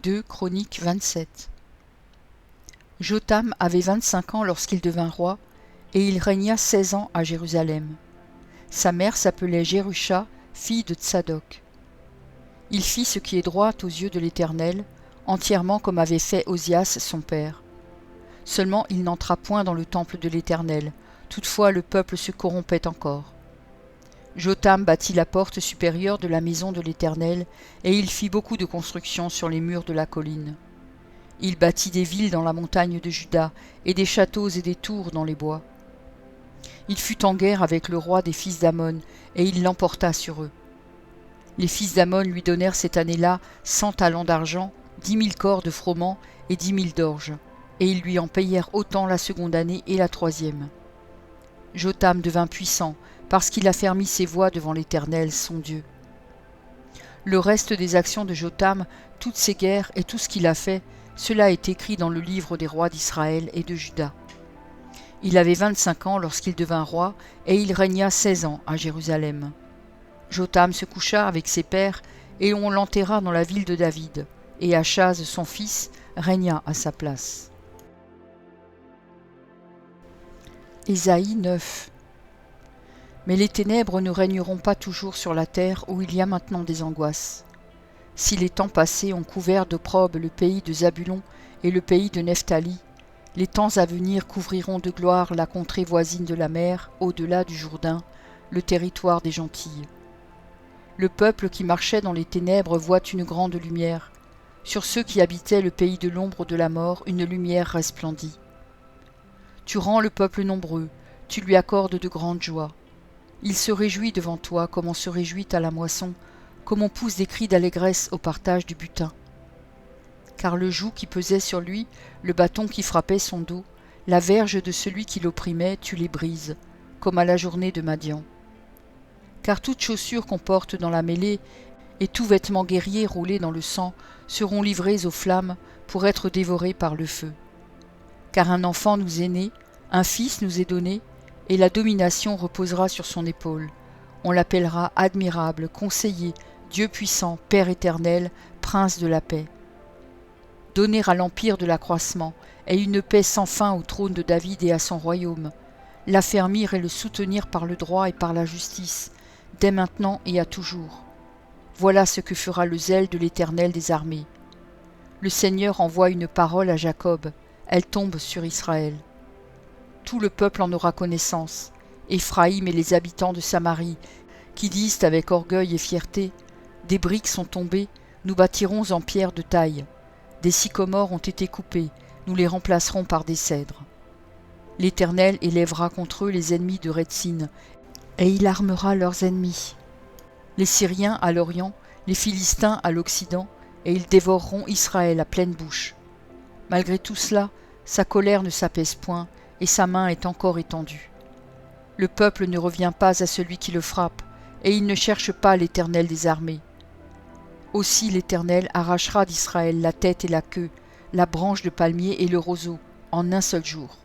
2 Chroniques 27. Jotham avait 25 ans lorsqu'il devint roi, et il régna 16 ans à Jérusalem. Sa mère s'appelait Jérusha, fille de Tsadok. Il fit ce qui est droit aux yeux de l'Éternel, entièrement comme avait fait Osias son père. Seulement il n'entra point dans le temple de l'Éternel, toutefois le peuple se corrompait encore. Jotham bâtit la porte supérieure de la maison de l'Éternel, et il fit beaucoup de constructions sur les murs de la colline. Il bâtit des villes dans la montagne de Juda, et des châteaux et des tours dans les bois. Il fut en guerre avec le roi des fils d'Ammon, et il l'emporta sur eux. Les fils d'Ammon lui donnèrent cette année-là 100 talents d'argent, 10 000 corps de froment et 10 000 d'orge, et ils lui en payèrent autant la seconde année et la troisième. Jotham devint puissant, parce qu'il affermit ses voies devant l'Éternel, son Dieu. Le reste des actions de Jotham, toutes ses guerres et tout ce qu'il a fait, cela est écrit dans le livre des rois d'Israël et de Juda. Il avait 25 ans lorsqu'il devint roi, et il régna 16 ans à Jérusalem. Jotham se coucha avec ses pères, et on l'enterra dans la ville de David, et Achaz, son fils, régna à sa place. Ésaïe 9. Mais les ténèbres ne régneront pas toujours sur la terre où il y a maintenant des angoisses. Si les temps passés ont couvert d'opprobre le pays de Zabulon et le pays de Nephtali, les temps à venir couvriront de gloire la contrée voisine de la mer, au-delà du Jourdain, le territoire des Gentilles. Le peuple qui marchait dans les ténèbres voit une grande lumière. Sur ceux qui habitaient le pays de l'ombre de la mort, une lumière resplendit. Tu rends le peuple nombreux, tu lui accordes de grandes joies. Il se réjouit devant toi comme on se réjouit à la moisson, comme on pousse des cris d'allégresse au partage du butin. Car le joug qui pesait sur lui, le bâton qui frappait son dos, la verge de celui qui l'opprimait, tu les brises, comme à la journée de Madian. Car toute chaussure qu'on porte dans la mêlée et tout vêtement guerrier roulé dans le sang seront livrés aux flammes pour être dévorés par le feu. Car un enfant nous est né, un fils nous est donné, et la domination reposera sur son épaule. On l'appellera admirable, conseiller, Dieu puissant, Père éternel, Prince de la paix. Donner à l'empire de l'accroissement, et une paix sans fin au trône de David et à son royaume, l'affermir et le soutenir par le droit et par la justice, dès maintenant et à toujours. Voilà ce que fera le zèle de l'Éternel des armées. Le Seigneur envoie une parole à Jacob, elle tombe sur Israël. Tout le peuple en aura connaissance, Éphraïm et les habitants de Samarie, qui disent avec orgueil et fierté, « Des briques sont tombées, nous bâtirons en pierre de taille. Des sycomores ont été coupés, nous les remplacerons par des cèdres. » L'Éternel élèvera contre eux les ennemis de Rétzin, et il armera leurs ennemis. Les Syriens à l'Orient, les Philistins à l'Occident, et ils dévoreront Israël à pleine bouche. Malgré tout cela, sa colère ne s'apaise point, et sa main est encore étendue. Le peuple ne revient pas à celui qui le frappe, et il ne cherche pas l'Éternel des armées. Aussi l'Éternel arrachera d'Israël la tête et la queue, la branche de palmier et le roseau, en un seul jour.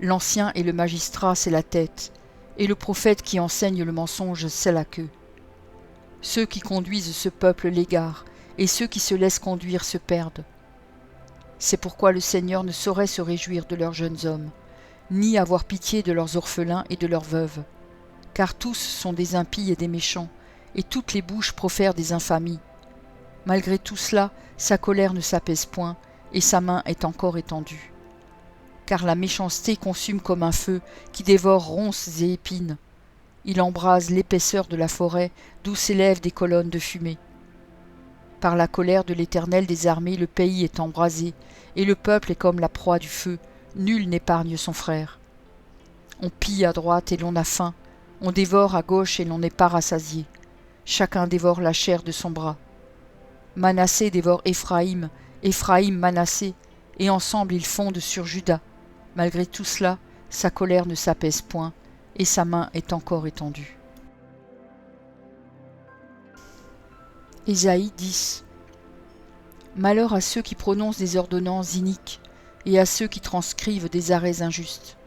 L'ancien et le magistrat, c'est la tête, et le prophète qui enseigne le mensonge, c'est la queue. Ceux qui conduisent ce peuple l'égarent, et ceux qui se laissent conduire se perdent. C'est pourquoi le Seigneur ne saurait se réjouir de leurs jeunes hommes, ni avoir pitié de leurs orphelins et de leurs veuves. Car tous sont des impies et des méchants, et toutes les bouches profèrent des infamies. Malgré tout cela, sa colère ne s'apaise point, et sa main est encore étendue. Car la méchanceté consume comme un feu qui dévore ronces et épines. Il embrase l'épaisseur de la forêt, d'où s'élèvent des colonnes de fumée. Par la colère de l'Éternel des armées, le pays est embrasé, et le peuple est comme la proie du feu, nul n'épargne son frère. On pille à droite et l'on a faim, on dévore à gauche et l'on n'est pas rassasié. Chacun dévore la chair de son bras. Manassé dévore Éphraïm, Éphraïm Manassé, et ensemble ils fondent sur Juda. Malgré tout cela, sa colère ne s'apaise point, et sa main est encore étendue. Ésaïe 10. Malheur à ceux qui prononcent des ordonnances iniques, et à ceux qui transcrivent des arrêts injustes,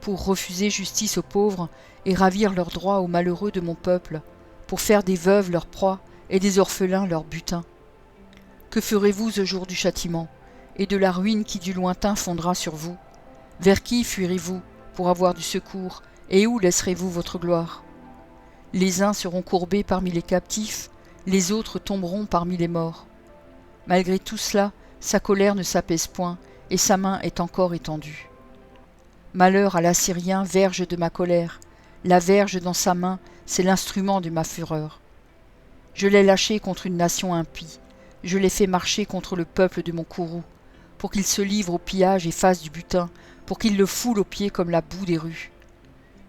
pour refuser justice aux pauvres et ravir leurs droits aux malheureux de mon peuple, pour faire des veuves leur proie et des orphelins leur butin. Que ferez-vous au jour du châtiment, et de la ruine qui du lointain fondra sur vous? Vers qui fuirez-vous pour avoir du secours, et où laisserez-vous votre gloire? Les uns seront courbés parmi les captifs, les autres tomberont parmi les morts. Malgré tout cela, sa colère ne s'apaise point, et sa main est encore étendue. Malheur à l'Assyrien, verge de ma colère. La verge dans sa main, c'est l'instrument de ma fureur. Je l'ai lâché contre une nation impie. Je l'ai fait marcher contre le peuple de mon courroux, pour qu'il se livre au pillage et fasse du butin, pour qu'il le foule aux pieds comme la boue des rues.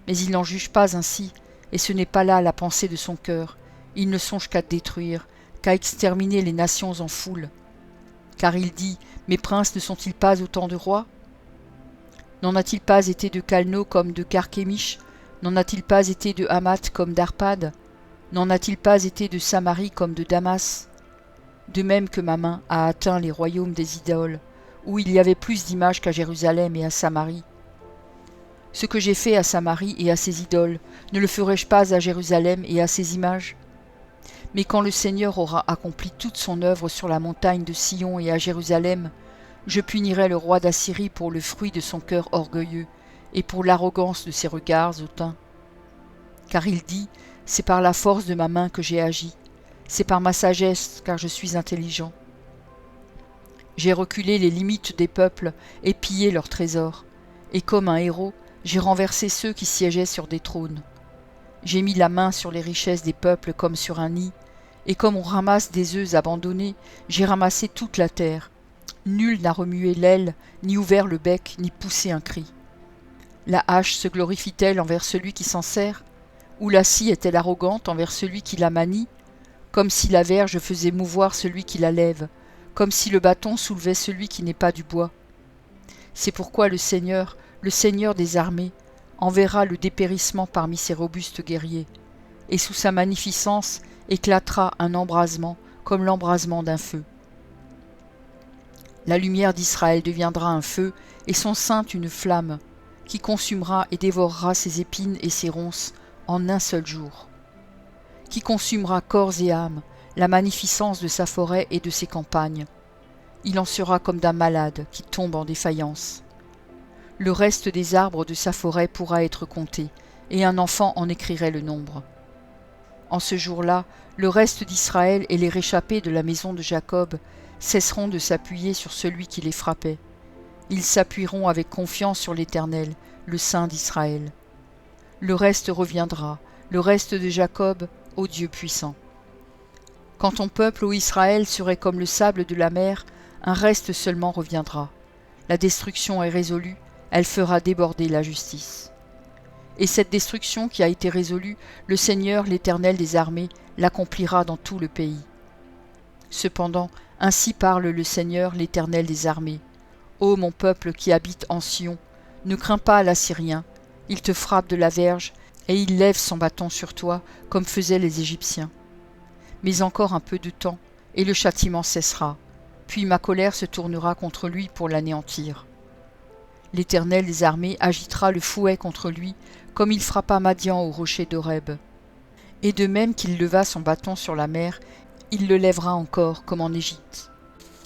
Mais il n'en juge pas ainsi, et ce n'est pas là la pensée de son cœur. Il ne songe qu'à détruire, qu'à exterminer les nations en foule. Car il dit, mes princes ne sont-ils pas autant de rois? N'en a-t-il pas été de Calno comme de Carchemish? N'en a-t-il pas été de Hamath comme d'Arpad? N'en a-t-il pas été de Samarie comme de Damas? De même que ma main a atteint les royaumes des idoles, où il y avait plus d'images qu'à Jérusalem et à Samarie. Ce que j'ai fait à Samarie et à ses idoles, ne le ferai-je pas à Jérusalem et à ses images? Mais quand le Seigneur aura accompli toute son œuvre sur la montagne de Sion et à Jérusalem, je punirai le roi d'Assyrie pour le fruit de son cœur orgueilleux et pour l'arrogance de ses regards hautains. Car il dit, c'est par la force de ma main que j'ai agi, c'est par ma sagesse, car je suis intelligent. J'ai reculé les limites des peuples et pillé leurs trésors, et comme un héros, j'ai renversé ceux qui siégeaient sur des trônes. J'ai mis la main sur les richesses des peuples comme sur un nid, et comme on ramasse des œufs abandonnés, j'ai ramassé toute la terre. Nul n'a remué l'aile, ni ouvert le bec, ni poussé un cri. La hache se glorifie-t-elle envers celui qui s'en sert? Ou la scie est-elle arrogante envers celui qui la manie? Comme si la verge faisait mouvoir celui qui la lève, comme si le bâton soulevait celui qui n'est pas du bois. C'est pourquoi le Seigneur des armées, enverra le dépérissement parmi ses robustes guerriers, et sous sa magnificence éclatera un embrasement comme l'embrasement d'un feu. La lumière d'Israël deviendra un feu, et son sein une flamme, qui consumera et dévorera ses épines et ses ronces en un seul jour. Qui consumera corps et âme, la magnificence de sa forêt et de ses campagnes. Il en sera comme d'un malade qui tombe en défaillance. Le reste des arbres de sa forêt pourra être compté, et un enfant en écrirait le nombre. En ce jour-là, le reste d'Israël et les réchappés de la maison de Jacob cesseront de s'appuyer sur celui qui les frappait. Ils s'appuieront avec confiance sur l'Éternel, le Saint d'Israël. Le reste reviendra, le reste de Jacob, ô Dieu puissant. Quand ton peuple, ô Israël, serait comme le sable de la mer, un reste seulement reviendra. La destruction est résolue, elle fera déborder la justice. Et cette destruction qui a été résolue, le Seigneur, l'Éternel des armées, l'accomplira dans tout le pays. Cependant, ainsi parle le Seigneur, l'Éternel des armées. Ô mon peuple qui habite en Sion, ne crains pas l'Assyrien, il te frappe de la verge, et il lève son bâton sur toi, comme faisaient les Égyptiens. Mais encore un peu de temps, et le châtiment cessera, puis ma colère se tournera contre lui pour l'anéantir. L'Éternel des armées agitera le fouet contre lui, comme il frappa Madian au rocher d'Horeb. Et de même qu'il leva son bâton sur la mer, il le lèvera encore, comme en Égypte.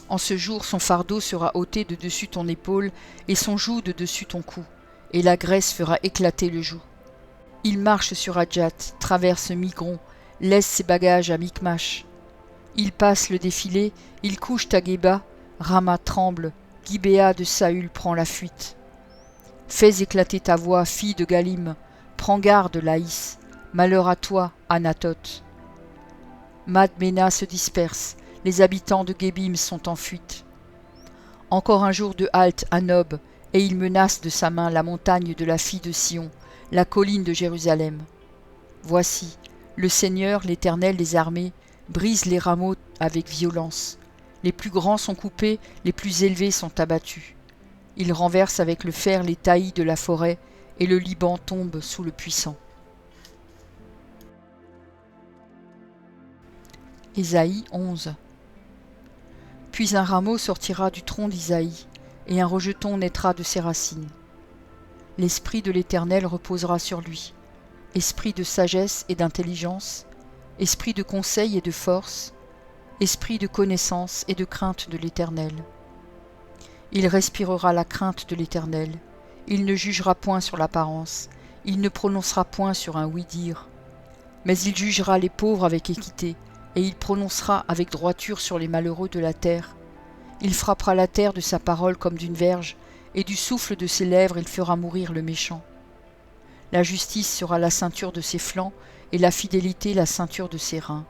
En ce jour, son fardeau sera ôté de dessus ton épaule, et son joug de dessus ton cou, et la graisse fera éclater le joug. Il marche sur Adjat, traverse Migron, laisse ses bagages à Micmash. Il passe le défilé, il couche à Géba, Rama tremble, Gibéa de Saül prend la fuite. Fais éclater ta voix, fille de Galim, prends garde, Laïs, malheur à toi, Anatoth. Madmena se disperse, les habitants de Gébim sont en fuite. Encore un jour de halte à Nob, et il menace de sa main la montagne de la fille de Sion, la colline de Jérusalem. Voici, le Seigneur, l'Éternel des armées, brise les rameaux avec violence. Les plus grands sont coupés, les plus élevés sont abattus. Il renverse avec le fer les taillis de la forêt, et le Liban tombe sous le puissant. Ésaïe 11. Puis un rameau sortira du tronc d'Isaïe, et un rejeton naîtra de ses racines. L'esprit de l'Éternel reposera sur lui, esprit de sagesse et d'intelligence, esprit de conseil et de force, esprit de connaissance et de crainte de l'Éternel. Il respirera la crainte de l'Éternel. Il ne jugera point sur l'apparence, il ne prononcera point sur un oui-dire. Mais il jugera les pauvres avec équité, et il prononcera avec droiture sur les malheureux de la terre. Il frappera la terre de sa parole comme d'une verge, et du souffle de ses lèvres il fera mourir le méchant. La justice sera la ceinture de ses flancs, et la fidélité la ceinture de ses reins.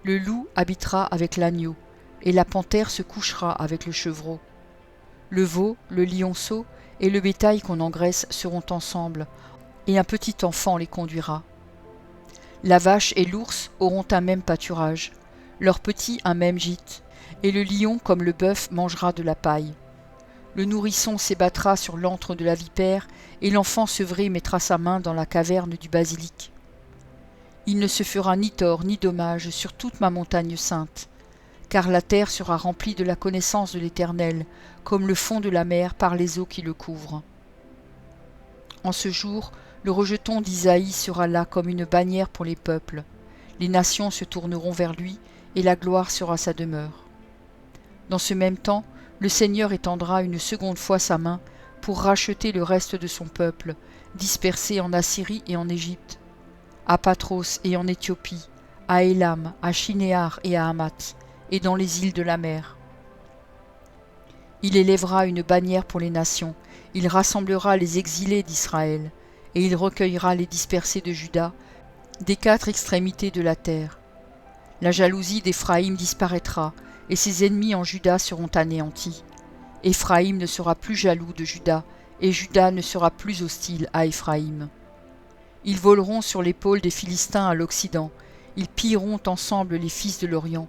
Le loup habitera avec l'agneau, et la panthère se couchera avec le chevreau. Le veau, le lionceau et le bétail qu'on engraisse seront ensemble, et un petit enfant les conduira. La vache et l'ours auront un même pâturage, leurs petits un même gîte, et le lion comme le bœuf mangera de la paille. Le nourrisson s'ébattra sur l'antre de la vipère, et l'enfant sevré mettra sa main dans la caverne du basilic. Il ne se fera ni tort ni dommage sur toute ma montagne sainte, car la terre sera remplie de la connaissance de l'Éternel, comme le fond de la mer par les eaux qui le couvrent. En ce jour, le rejeton d'Isaïe sera là comme une bannière pour les peuples. Les nations se tourneront vers lui, et la gloire sera sa demeure. Dans ce même temps, le Seigneur étendra une seconde fois sa main pour racheter le reste de son peuple, dispersé en Assyrie et en Égypte, à Patros et en Éthiopie, à Élam, à Shinéar et à Hamath, et dans les îles de la mer. Il élèvera une bannière pour les nations, il rassemblera les exilés d'Israël, et il recueillera les dispersés de Juda, des quatre extrémités de la terre. La jalousie d'Éphraïm disparaîtra, et ses ennemis en Juda seront anéantis. Éphraïm ne sera plus jaloux de Juda, et Juda ne sera plus hostile à Éphraïm. Ils voleront sur l'épaule des Philistins à l'Occident, ils pilleront ensemble les fils de l'Orient.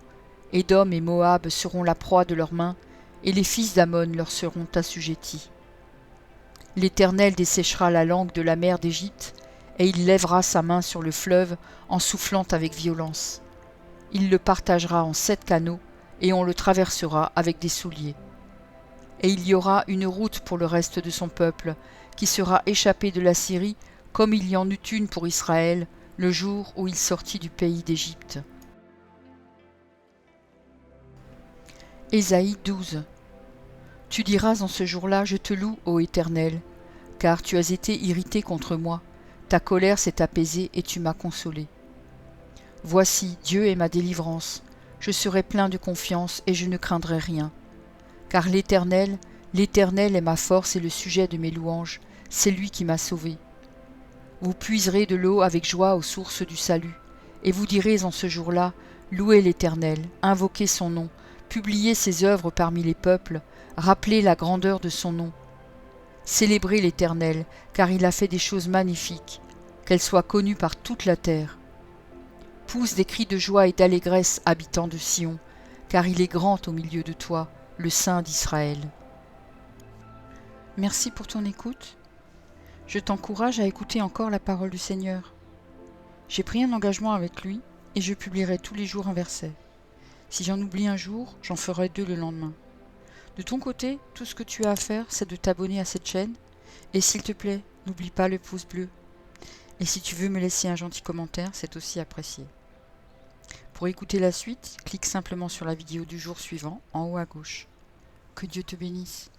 Édom et Moab seront la proie de leurs mains, et les fils d'Ammon leur seront assujettis. L'Éternel desséchera la langue de la mer d'Égypte, et il lèvera sa main sur le fleuve en soufflant avec violence. Il le partagera en 7 canaux, et on le traversera avec des souliers. Et il y aura une route pour le reste de son peuple, qui sera échappé de la Syrie, comme il y en eut une pour Israël, le jour où il sortit du pays d'Égypte. Ésaïe 12. Tu diras en ce jour-là, je te loue, ô Éternel, car tu as été irrité contre moi, ta colère s'est apaisée et tu m'as consolé. Voici, Dieu est ma délivrance, je serai plein de confiance et je ne craindrai rien. Car l'Éternel est ma force et le sujet de mes louanges, c'est lui qui m'a sauvé. Vous puiserez de l'eau avec joie aux sources du salut, et vous direz en ce jour-là, louez l'Éternel, invoquez son nom, publiez ses œuvres parmi les peuples, rappelez la grandeur de son nom. Célébrez l'Éternel, car il a fait des choses magnifiques, qu'elles soient connues par toute la terre. Pousse des cris de joie et d'allégresse, habitants de Sion, car il est grand au milieu de toi, le Saint d'Israël. Merci pour ton écoute. Je t'encourage à écouter encore la parole du Seigneur. J'ai pris un engagement avec lui et je publierai tous les jours un verset. Si j'en oublie un jour, j'en ferai 2 le lendemain. De ton côté, tout ce que tu as à faire, c'est de t'abonner à cette chaîne. Et s'il te plaît, n'oublie pas le pouce bleu. Et si tu veux me laisser un gentil commentaire, c'est aussi apprécié. Pour écouter la suite, clique simplement sur la vidéo du jour suivant, en haut à gauche. Que Dieu te bénisse.